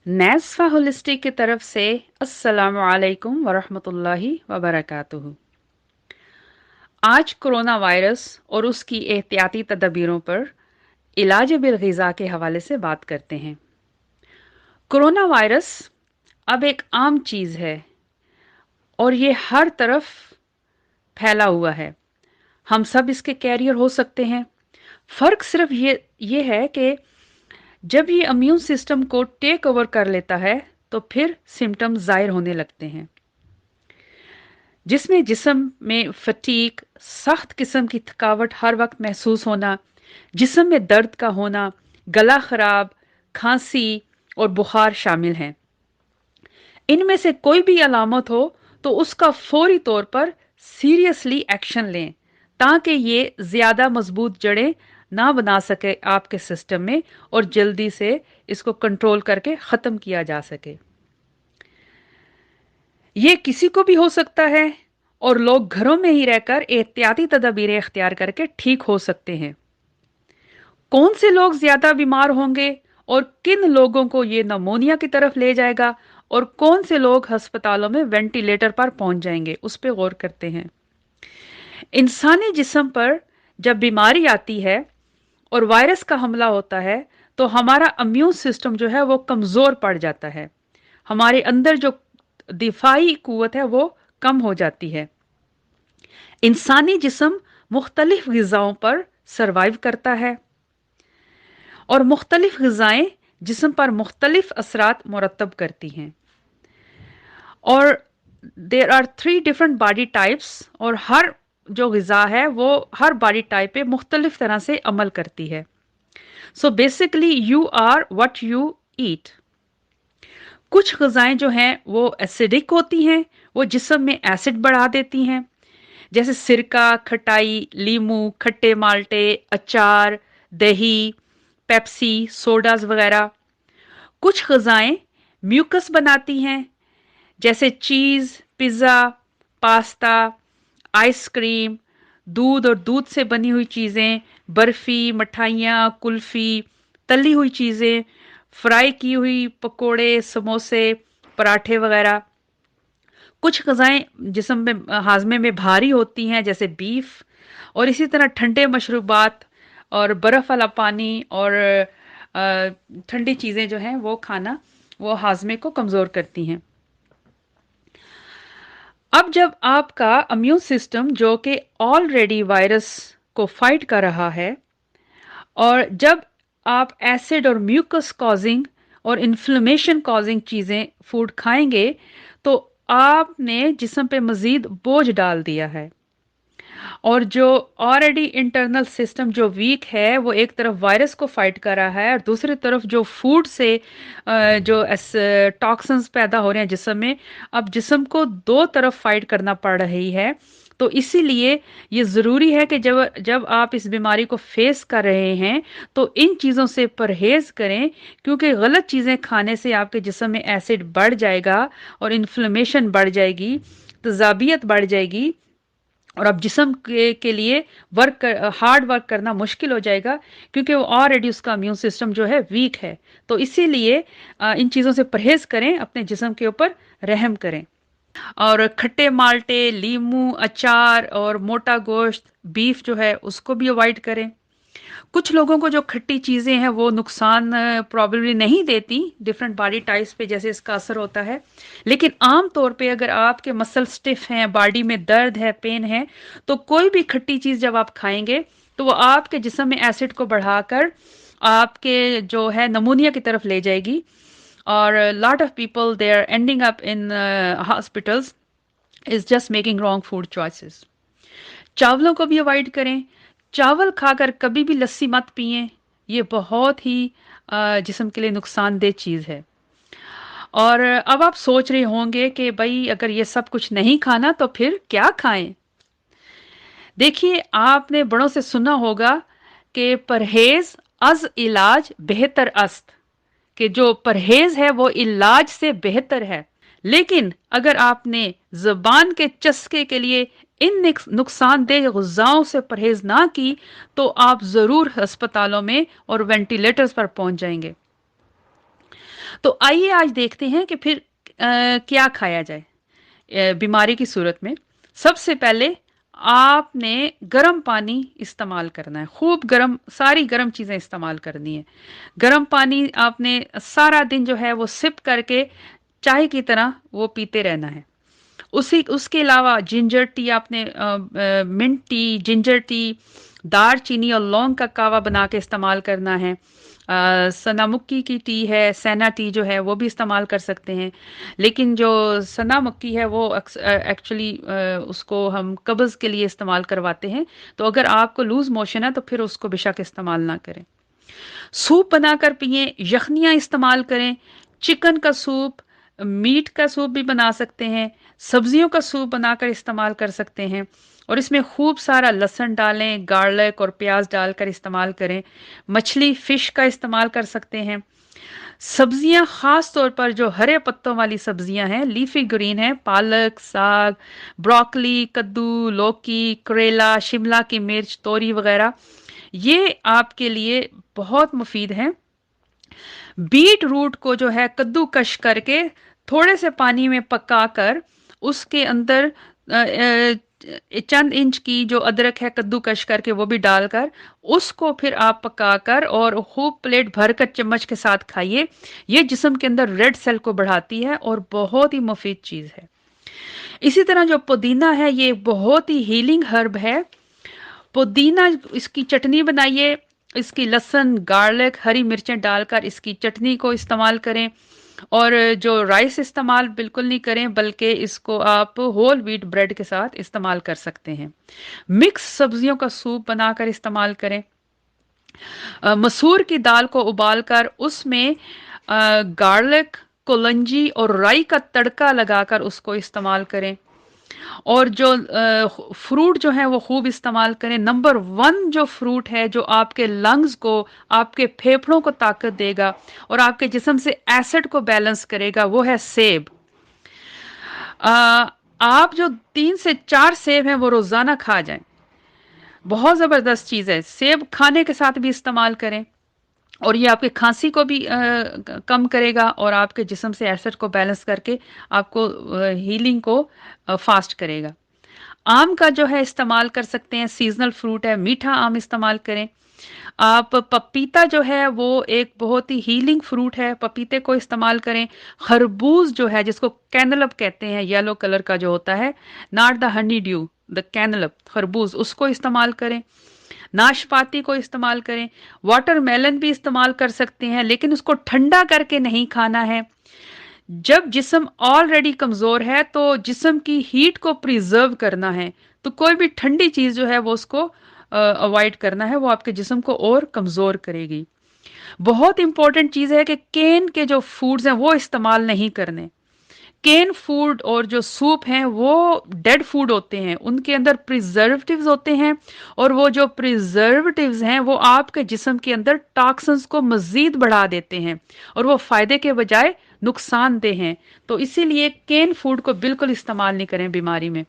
नेस्फा holistic की तरफ से अस्सलामु अलैकुम वरहमतुल्लाहि वबरकातुहू। आज कोरोना वायरस और उसकी एहतियाती तदबीरों पर इलाज बिल ग़िज़ा के हवाले से बात करते हैं। कोरोना वायरस अब एक आम चीज़ है और ये हर तरफ फैला हुआ है। हम सब इसके कैरियर हो सकते हैं। फ़र्क सिर्फ ये है कि जब ये इम्यून सिस्टम को टेक ओवर कर लेता है तो फिर सिम्टम्स ज़ाहिर होने लगते हैं, जिसमें जिस्म में फटीग, सख्त किस्म की थकावट हर वक्त महसूस होना, जिस्म में दर्द का होना, गला खराब, खांसी और बुखार शामिल हैं। इनमें से कोई भी अलामत हो तो उसका फौरी तौर पर सीरियसली एक्शन लें ताकि ये ज़्यादा मजबूत जड़ें ना बना सके आपके सिस्टम में और जल्दी से इसको कंट्रोल करके ख़त्म किया जा सके। ये किसी को भी हो सकता है और लोग घरों में ही रहकर एहतियाती तदबीरें इख्तियार करके ठीक हो सकते हैं। कौन से लोग ज्यादा बीमार होंगे और किन लोगों को ये नमोनिया की तरफ ले जाएगा और कौन से लोग अस्पतालों में वेंटिलेटर पर पहुंच जाएंगे, उस पर गौर करते हैं। इंसानी जिस्म पर जब बीमारी आती है और वायरस का हमला होता है तो हमारा इम्यून सिस्टम जो है वो कमज़ोर पड़ जाता है। हमारे अंदर जो दिफाई कुव्वत है वो कम हो जाती है। इंसानी जिस्म मुख्तलिफ ग़िज़ाओं पर सर्वाइव करता है और मुख्तलिफ ग़िज़ाएं जिस्म पर मुख्तलिफ असरात मुरतब करती हैं। और there are 3 different body types और हर जो ग़िज़ा है वो हर बॉडी टाइप पे मुख्तलिफ तरह से अमल करती है। So basically you are what you eat. कुछ ग़िज़ाएं जो हैं वो एसिडिक होती हैं, वो जिस्म में एसिड बढ़ा देती हैं, जैसे सिरका, खटाई, लीमू, खट्टे माल्टे, अचार, दही, पेप्सी, सोडाज वगैरह। कुछ ग़िज़ाएं म्यूकस बनाती हैं, जैसे चीज़, पिज़्ज़ा, पास्ता, आइसक्रीम, दूध और दूध से बनी हुई चीज़ें, बर्फ़ी, मिठाइयाँ, कुल्फ़ी, तली हुई चीज़ें, फ्राई की हुई पकोड़े, समोसे, पराठे वगैरह। कुछ ग़िज़ाएं जिस्म में हाज़मे में भारी होती हैं, जैसे बीफ। और इसी तरह ठंडे मशरूबात और बर्फ़ वाला पानी और ठंडी चीज़ें जो हैं वो खाना वो हाज़मे को कमज़ोर करती हैं। अब जब आपका इम्यून सिस्टम जो कि ऑलरेडी वायरस को फाइट कर रहा है और जब आप एसिड और म्यूकस कॉजिंग और इन्फ्लेमेशन कॉजिंग चीज़ें फूड खाएंगे तो आपने जिस्म पे मज़ीद बोझ डाल दिया है। और जो ऑलरेडी इंटरनल सिस्टम जो वीक है वो एक तरफ वायरस को फाइट कर रहा है और दूसरी तरफ जो फूड से जो टॉक्सिन्स पैदा हो रहे हैं जिस्म में, अब जिस्म को दो तरफ फाइट करना पड़ रही है। तो इसीलिए ये ज़रूरी है कि जब जब आप इस बीमारी को फेस कर रहे हैं तो इन चीज़ों से परहेज़ करें, क्योंकि गलत चीज़ें खाने से आपके जिस्म में एसिड बढ़ जाएगा और इन्फ्लेमेशन बढ़ जाएगी, तज़ाबियत बढ़ जाएगी और अब जिस्म के लिए हार्ड वर्क करना मुश्किल हो जाएगा, क्योंकि वो ऑलरेडी उसका इम्यून सिस्टम जो है वीक है। तो इसीलिए इन चीज़ों से परहेज़ करें, अपने जिस्म के ऊपर रहम करें। और खट्टे माल्टे, लीमू, अचार और मोटा गोश्त, बीफ जो है उसको भी अवॉइड करें। कुछ लोगों को जो खट्टी चीज़ें हैं वो नुकसान प्रॉबेबली नहीं देती, डिफरेंट बॉडी टाइप्स पे जैसे इसका असर होता है, लेकिन आम तौर पे अगर आपके मसल स्टिफ हैं, बॉडी में दर्द है, पेन है, तो कोई भी खट्टी चीज़ जब आप खाएंगे तो वो आपके जिस्म में एसिड को बढ़ाकर आपके जो है नमूनिया की तरफ ले जाएगी। और lot of people they are ending up in hospitals is just making wrong food choices. चावलों को भी अवॉइड करें। चावल खाकर कभी भी लस्सी मत पिएं, ये बहुत ही जिस्म के लिए नुकसानदेह चीज़ है। और अब आप सोच रहे होंगे कि भाई अगर ये सब कुछ नहीं खाना तो फिर क्या खाएं। देखिए, आपने बड़ों से सुना होगा कि परहेज अज इलाज बेहतर अस्त, कि जो परहेज है वो इलाज से बेहतर है। लेकिन अगर आपने ज़बान के चस्के के लिए इन नुकसानदेह ग़िज़ाओं से परहेज़ ना की तो आप ज़रूर अस्पतालों में और वेंटिलेटर्स पर पहुंच जाएंगे। तो आइए आज देखते हैं कि फिर क्या खाया जाए बीमारी की सूरत में। सबसे पहले आपने गर्म पानी इस्तेमाल करना है, खूब गर्म, सारी गर्म चीजें इस्तेमाल करनी है। गर्म पानी आपने सारा दिन जो है वो सिप करके चाय की तरह वो पीते रहना है। उसी उसके अलावा जिंजर टी आपने मिंट टी, जिंजर टी, दार चीनी और लौंग का कावा बना के इस्तेमाल करना है। सनामुक्की की टी है, सेना टी जो है वो भी इस्तेमाल कर सकते हैं। लेकिन जो सना मक्की है वो एक्चुअली उसको हम कब्ज़ के लिए इस्तेमाल करवाते हैं। तो अगर आपको लूज मोशन है तो फिर उसको बेशक इस्तेमाल ना करें। सूप बनाकर पिएं, यखनियाँ इस्तेमाल करें, चिकन का सूप, मीट का सूप भी बना सकते हैं, सब्जियों का सूप बनाकर इस्तेमाल कर सकते हैं और इसमें खूब सारा लहसुन डालें, गार्लिक और प्याज डालकर इस्तेमाल करें। मछली, फिश का इस्तेमाल कर सकते हैं। सब्जियां खास तौर पर जो हरे पत्तों वाली सब्जियां हैं, लीफी ग्रीन है, पालक, साग, ब्रोकली, कद्दू, लौकी, करेला, शिमला की मिर्च, तोरी वगैरह, ये आपके लिए बहुत मुफीद हैं। बीट रूट को जो है कद्दूकश करके थोड़े से पानी में पकाकर उसके अंदर चंद इंच की जो अदरक है कद्दूकश करके वो भी डालकर उसको फिर आप पकाकर और खूब प्लेट भरकर चम्मच के साथ खाइए। ये जिस्म के अंदर रेड सेल को बढ़ाती है और बहुत ही मुफीद चीज है। इसी तरह जो पुदीना है ये बहुत ही हीलिंग हर्ब है। पुदीना, इसकी चटनी बनाइए, इसकी लहसुन, गार्लिक, हरी मिर्चें डालकर इसकी चटनी को इस्तेमाल करें। और जो राइस इस्तेमाल बिल्कुल नहीं करें, बल्कि इसको आप होल व्हीट ब्रेड के साथ इस्तेमाल कर सकते हैं। मिक्स सब्जियों का सूप बनाकर इस्तेमाल करें। मसूर की दाल को उबालकर उसमें गार्लिक, कोलंजी और राई का तड़का लगाकर उसको इस्तेमाल करें। और जो फ्रूट जो है वो खूब इस्तेमाल करें। नंबर वन जो फ्रूट है जो आपके लंग्स को, आपके फेफड़ों को ताकत देगा और आपके जिस्म से एसिड को बैलेंस करेगा, वो है सेब। आप जो 3 से 4 सेब हैं वो रोजाना खा जाएं, बहुत जबरदस्त चीज है। सेब खाने के साथ भी इस्तेमाल करें और ये आपके खांसी को भी कम करेगा और आपके जिस्म से एसिड को बैलेंस करके आपको हीलिंग को फास्ट करेगा। आम का जो है इस्तेमाल कर सकते हैं, सीजनल फ्रूट है, मीठा आम इस्तेमाल करें। आप पपीता जो है वो एक बहुत ही हीलिंग फ्रूट है, पपीते को इस्तेमाल करें। खरबूज जो है जिसको कैनलप कहते हैं, येलो कलर का जो होता है, not the honeydew, the cantaloupe, खरबूज, उसको इस्तेमाल करें। नाशपाती को इस्तेमाल करें। वाटरमेलन भी इस्तेमाल कर सकते हैं, लेकिन उसको ठंडा करके नहीं खाना है। जब जिस्म ऑलरेडी कमजोर है तो जिस्म की हीट को प्रिजर्व करना है, तो कोई भी ठंडी चीज जो है वो उसको अवॉइड करना है, वो आपके जिस्म को और कमजोर करेगी। बहुत इंपॉर्टेंट चीज है कि केन के जो फूड्स हैं वो इस्तेमाल नहीं करने। केन फूड और जो सूप हैं वो डेड फूड होते हैं, उनके अंदर प्रिजर्वेटिव्स होते हैं और वो जो प्रिजर्वेटिव्स हैं वो आपके जिस्म के अंदर टॉक्सिन्स को मजीद बढ़ा देते हैं और वो फायदे के बजाय नुकसानदेह हैं। तो इसीलिए केन फूड को बिल्कुल इस्तेमाल नहीं करें बीमारी में।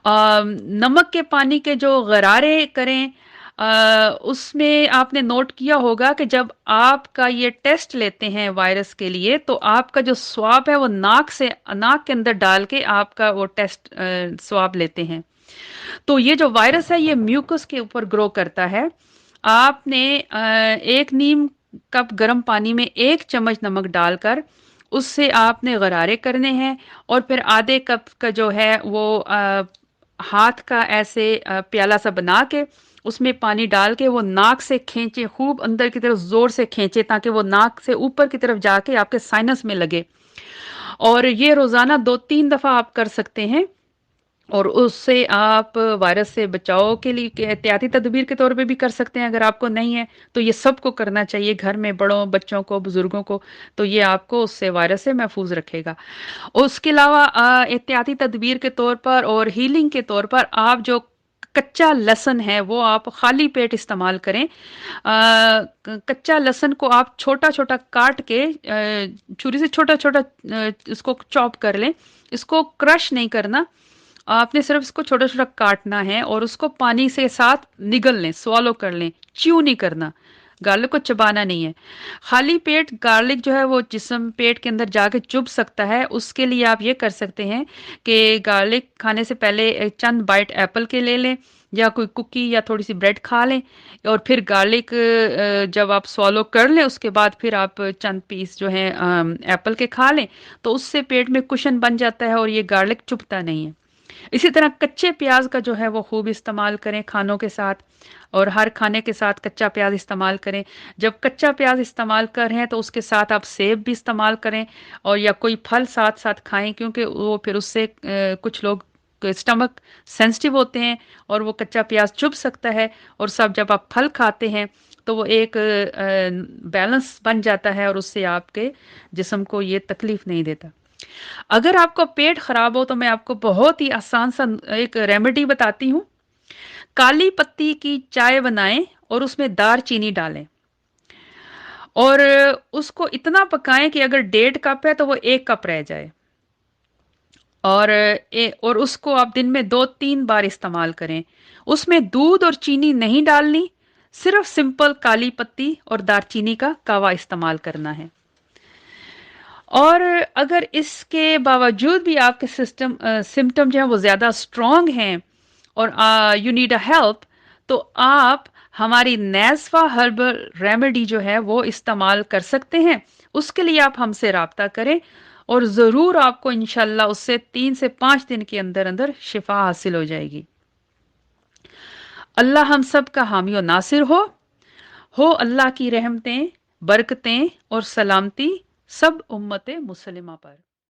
नमक के पानी के जो गरारे करें, उसमें आपने नोट किया होगा कि जब आपका ये टेस्ट लेते हैं वायरस के लिए, तो आपका जो स्वाब है वो नाक के अंदर डाल के आपका वो टेस्ट स्वाब लेते हैं। तो ये जो वायरस है ये म्यूकस के ऊपर ग्रो करता है। आपने 1 नीम कप गर्म पानी में 1 चम्मच नमक डालकर उससे आपने गरारे करने हैं और फिर आधे कप का जो है वो हाथ का ऐसे प्याला सा बना के उसमें पानी डाल के वो नाक से खींचे, खूब अंदर की तरफ जोर से खींचे ताकि वो नाक से ऊपर की तरफ जाके आपके साइनस में लगे। और ये रोजाना 2-3 दफा आप कर सकते हैं और उससे आप वायरस से बचाव के लिए एहतियाती तदबीर के तौर पे भी कर सकते हैं। अगर आपको नहीं है तो ये सबको करना चाहिए, घर में बड़ों, बच्चों को, बुजुर्गों को, तो ये आपको उससे वायरस से महफूज रखेगा। उसके अलावा एहतियाती तदबीर के तौर पर और हीलिंग के तौर पर आप जो कच्चा लहसुन है वो आप खाली पेट इस्तेमाल करें। कच्चा लहसुन को आप छोटा छोटा काट के छुरी से छोटा छोटा इसको चॉप कर लें। इसको क्रश नहीं करना, आपने सिर्फ इसको छोटा छोटा काटना है और उसको पानी से साथ निगल लें, स्वॉलो कर लें, च्यू नहीं करना। گارلک کو چبانا نہیں ہے. خالی پیٹ گارلک جو ہے وہ جسم پیٹ کے اندر جا کے چبھ سکتا ہے. اس کے لیے آپ یہ کر سکتے ہیں کہ گارلک کھانے سے پہلے چند بائٹ ایپل کے لے لیں یا کوئی کوکی یا تھوڑی سی بریڈ کھا لیں اور پھر گارلک جب آپ سوالو کر لیں اس کے بعد پھر آپ چند پیس جو ہیں ایپل کے کھا لیں تو اس سے پیٹ میں کشن بن جاتا ہے اور یہ گارلک چبھتا نہیں ہے. اسی طرح کچے پیاز کا جو ہے وہ خوب استعمال کریں کھانوں کے ساتھ اور ہر کھانے کے ساتھ کچا پیاز استعمال کریں. جب کچا پیاز استعمال کر رہے ہیں تو اس کے ساتھ آپ سیب بھی استعمال کریں اور یا کوئی پھل ساتھ ساتھ کھائیں کیونکہ وہ پھر اس سے کچھ لوگ اسٹمک سینسٹیو ہوتے ہیں اور وہ کچا پیاز چبھ سکتا ہے اور سب جب آپ پھل کھاتے ہیں تو وہ ایک بیلنس بن جاتا ہے اور اس سے آپ کے جسم کو یہ تکلیف نہیں دیتا. اگر آپ کو پیٹ خراب ہو تو میں آپ کو بہت ہی آسان سا ایک ریمیڈی بتاتی ہوں. کالی پتی کی چائے بنائیں اور اس میں دار چینی ڈالیں اور اس کو اتنا پکائیں کہ اگر 1.5 کپ ہے تو وہ 1 کپ رہ جائے اور اور اس کو آپ دن میں 2-3 بار استعمال کریں. اس میں دودھ اور چینی نہیں ڈالنی, صرف سمپل کالی پتی اور دار چینی کا کہوا استعمال کرنا ہے. اور اگر اس کے باوجود بھی آپ کے سمٹم جو ہیں وہ زیادہ اسٹرانگ ہیں اور یو نیڈ اے ہیلپ تو آپ ہماری نیزفا ہربل ریمیڈی جو ہے وہ استعمال کر سکتے ہیں. اس کے لیے آپ ہم سے رابطہ کریں اور ضرور آپ کو انشاءاللہ اس سے 3 سے 5 دن کے اندر اندر شفا حاصل ہو جائے گی. اللہ ہم سب کا حامی و ناصر ہو اللہ کی رحمتیں برکتیں اور سلامتی سب امت مسلمہ پر.